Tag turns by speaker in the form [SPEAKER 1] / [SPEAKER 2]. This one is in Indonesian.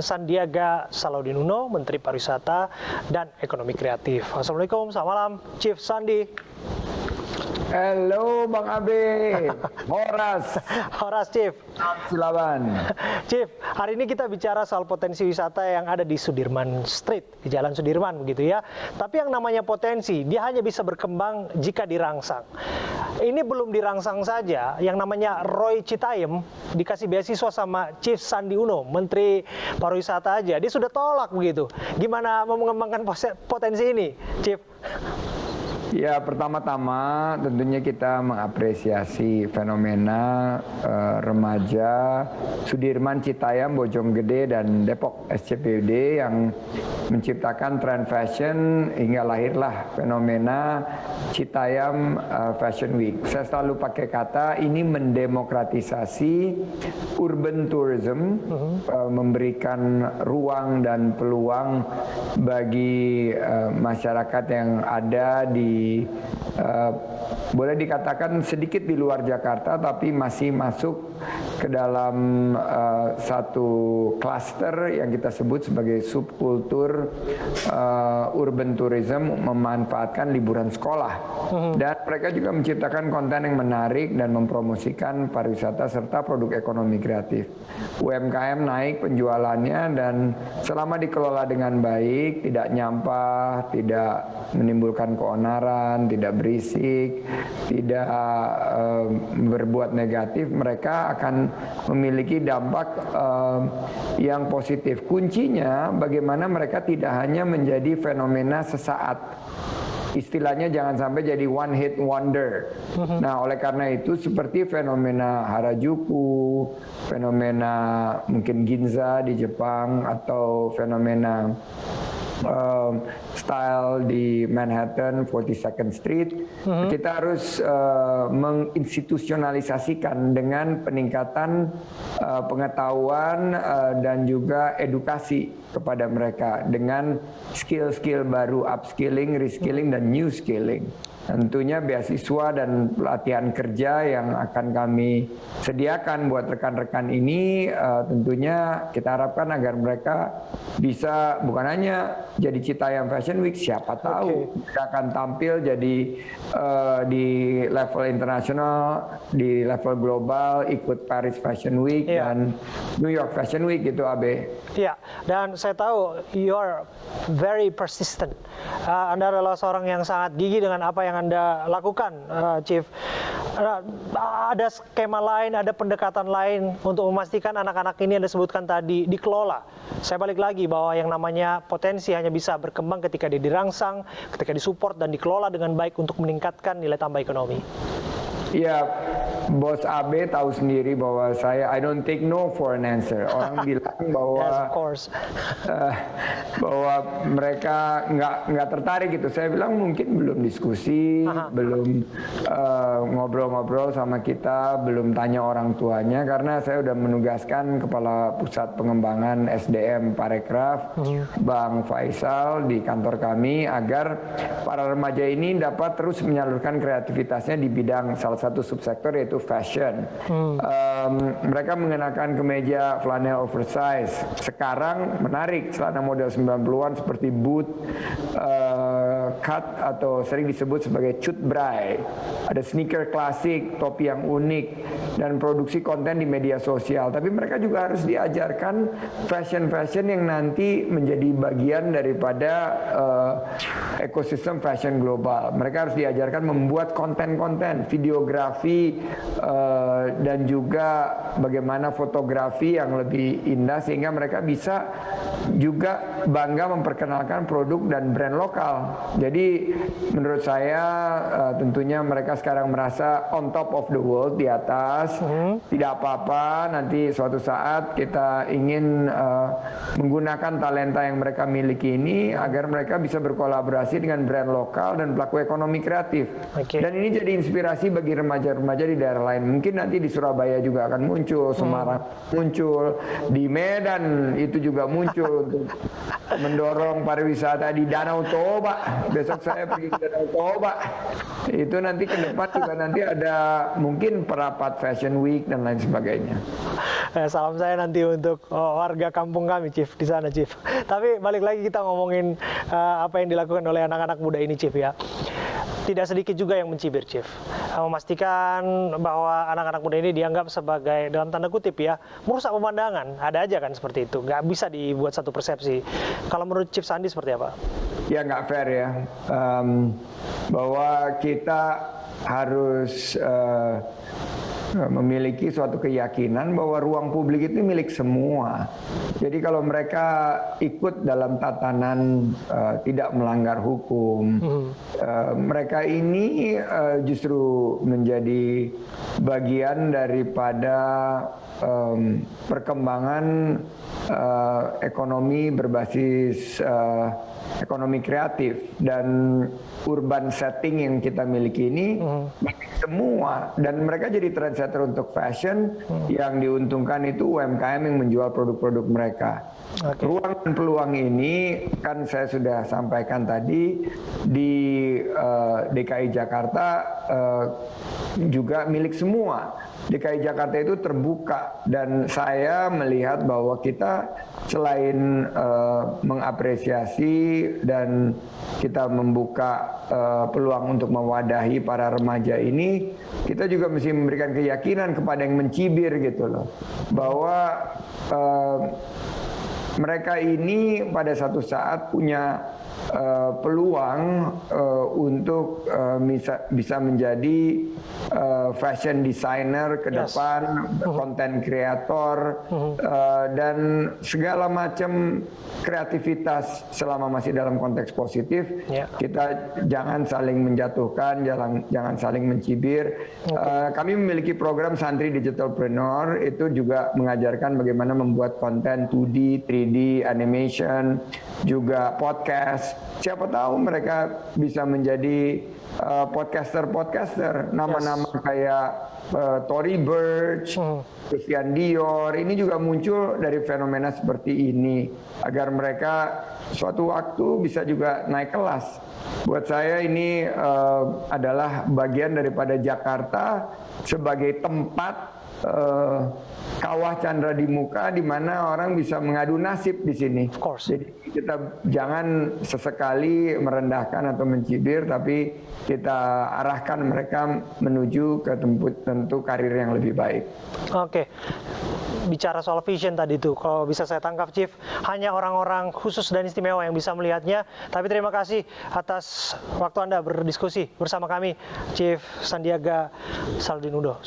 [SPEAKER 1] Sandiaga Salahuddin Uno, Menteri Pariwisata dan Ekonomi Kreatif. Assalamualaikum, selamat malam, Chief Sandi.
[SPEAKER 2] Halo Bang Abe, Horas.
[SPEAKER 1] Horas, Chief.
[SPEAKER 2] Silaban.
[SPEAKER 1] Chief, hari ini kita bicara soal potensi wisata yang ada di Sudirman Street, di Jalan Sudirman begitu ya. Tapi yang namanya potensi, dia hanya bisa berkembang jika dirangsang. Ini belum dirangsang saja, yang namanya Roy Citayam dikasih beasiswa sama Chief Sandi Uno, Menteri Pariwisata aja, dia sudah tolak begitu. Gimana mau mengembangkan potensi ini, Chief?
[SPEAKER 2] Ya, pertama-tama tentunya kita mengapresiasi fenomena remaja Sudirman, Citayam, Bojonggede, dan Depok SCPUD yang menciptakan tren fashion hingga lahirlah fenomena Citayam Fashion Week. Saya selalu pakai kata ini mendemokratisasi urban tourism, memberikan ruang dan peluang bagi masyarakat yang ada di boleh dikatakan sedikit di luar Jakarta tapi masih masuk ke dalam satu klaster yang kita sebut sebagai subkultur urban tourism, memanfaatkan liburan sekolah. Dan mereka juga menciptakan konten yang menarik dan mempromosikan pariwisata serta produk ekonomi kreatif. UMKM naik penjualannya dan selama dikelola dengan baik, tidak nyampah, tidak menimbulkan keonaran, tidak berisik, tidak berbuat negatif, mereka akan memiliki dampak yang positif. Kuncinya bagaimana mereka tidak hanya menjadi fenomena sesaat. Istilahnya jangan sampai jadi one hit wonder. Nah, oleh karena itu seperti fenomena Harajuku, fenomena mungkin Ginza di Jepang, atau fenomena style di Manhattan 42nd Street, kita harus menginstitusionalisasikan dengan peningkatan pengetahuan dan juga edukasi kepada mereka dengan skill-skill baru, upskilling, reskilling, dan new skilling. Tentunya beasiswa dan pelatihan kerja yang akan kami sediakan buat rekan-rekan ini tentunya kita harapkan agar mereka bisa bukan hanya jadi Citayam Fashion Week, siapa tahu mereka akan tampil jadi di level internasional, di level global, ikut Paris Fashion Week dan New York Fashion Week gitu, Abe.
[SPEAKER 1] Iya, dan saya tahu you're very persistent. Anda adalah seorang yang sangat gigih dengan apa yang Anda lakukan, Chief. Ada skema lain, ada pendekatan lain untuk memastikan anak-anak ini yang disebutkan tadi dikelola. Saya balik lagi bahwa yang namanya potensi hanya bisa berkembang ketika dia dirangsang, ketika disupport dan dikelola dengan baik untuk meningkatkan nilai tambah ekonomi.
[SPEAKER 2] Ya, Bos Abe tahu sendiri bahwa I don't take no for an answer. Orang bilang bahwa
[SPEAKER 1] yes, of course.
[SPEAKER 2] Bahwa mereka nggak tertarik gitu. Saya bilang mungkin belum diskusi, belum ngobrol-ngobrol sama kita, belum tanya orang tuanya karena saya udah menugaskan Kepala Pusat Pengembangan SDM Parekraf, Bang Faisal di kantor kami agar para remaja ini dapat terus menyalurkan kreativitasnya di bidang salah satu subsektor yaitu fashion. Mereka mengenakan kemeja flanel oversize. Sekarang menarik celana model 90-an seperti boot cut atau sering disebut sebagai cut bray. Ada sneaker klasik, topi yang unik dan produksi konten di media sosial. Tapi mereka juga harus diajarkan fashion-fashion yang nanti menjadi bagian daripada ekosistem fashion global. Mereka harus diajarkan membuat konten-konten, videografi, dan juga bagaimana fotografi yang lebih indah sehingga mereka bisa juga bangga memperkenalkan produk dan brand lokal. Jadi menurut saya tentunya mereka sekarang merasa on top of the world, di atas. Tidak apa-apa, nanti suatu saat kita ingin menggunakan talenta yang mereka miliki ini agar mereka bisa berkolaborasi dengan brand lokal dan pelaku ekonomi kreatif. Dan ini jadi inspirasi bagi remaja-remaja di daerah lain. Mungkin nanti di Surabaya juga akan muncul, Semarang muncul, di Medan itu juga muncul untuk mendorong pariwisata di Danau Toba. Besok saya pergi ke Danau Toba. Itu nanti ke depan juga nanti ada mungkin perapat Fashion Week dan lain sebagainya.
[SPEAKER 1] Salam saya nanti untuk warga kampung kami, Chief, di sana, Chief. Tapi balik lagi kita ngomongin apa yang dilakukan oleh anak-anak muda ini, Chief, ya. Tidak sedikit juga yang mencibir, Chief. Memastikan bahwa anak-anak muda ini dianggap sebagai, dalam tanda kutip ya, merusak pemandangan. Ada aja kan seperti itu. Nggak bisa dibuat satu persepsi. Kalau menurut Chief Sandi seperti apa?
[SPEAKER 2] Ya nggak fair ya. Bahwa kita harus memiliki suatu keyakinan bahwa ruang publik itu milik semua. Jadi kalau mereka ikut dalam tatanan tidak melanggar hukum, mereka ini justru menjadi bagian daripada perkembangan ekonomi berbasis ekonomi kreatif dan urban setting yang kita miliki ini semua, dan mereka jadi trendsetter untuk fashion. Yang diuntungkan itu UMKM yang menjual produk-produk mereka. Ruang dan peluang ini kan saya sudah sampaikan tadi di DKI Jakarta juga milik semua. DKI Jakarta itu terbuka, dan saya melihat bahwa kita selain mengapresiasi dan kita membuka peluang untuk mewadahi para remaja ini, kita juga mesti memberikan keyakinan kepada yang mencibir gitu loh, bahwa mereka ini pada satu saat punya peluang untuk bisa menjadi fashion designer ke depan, content creator, dan segala macam kreativitas selama masih dalam konteks positif. Kita jangan saling menjatuhkan, jangan saling mencibir. Kami memiliki program Santri Digitalpreneur, itu juga mengajarkan bagaimana membuat konten 2D, 3D, animation, juga podcast. Siapa tahu mereka bisa menjadi podcaster. Nama-nama kayak Tory Burch, Christian Dior, ini juga muncul dari fenomena seperti ini, agar mereka suatu waktu bisa juga naik kelas. Buat saya ini adalah bagian daripada Jakarta sebagai tempat kawah Chandra di muka, di mana orang bisa mengadu nasib di sini. Jadi kita jangan sesekali merendahkan atau mencibir, tapi kita arahkan mereka menuju ke tentu karir yang lebih baik.
[SPEAKER 1] Oke. Bicara soal vision tadi itu, kalau bisa saya tangkap, Chief, hanya orang-orang khusus dan istimewa yang bisa melihatnya. Tapi terima kasih atas waktu Anda berdiskusi bersama kami, Chief Sandiaga Salahuddin Udo.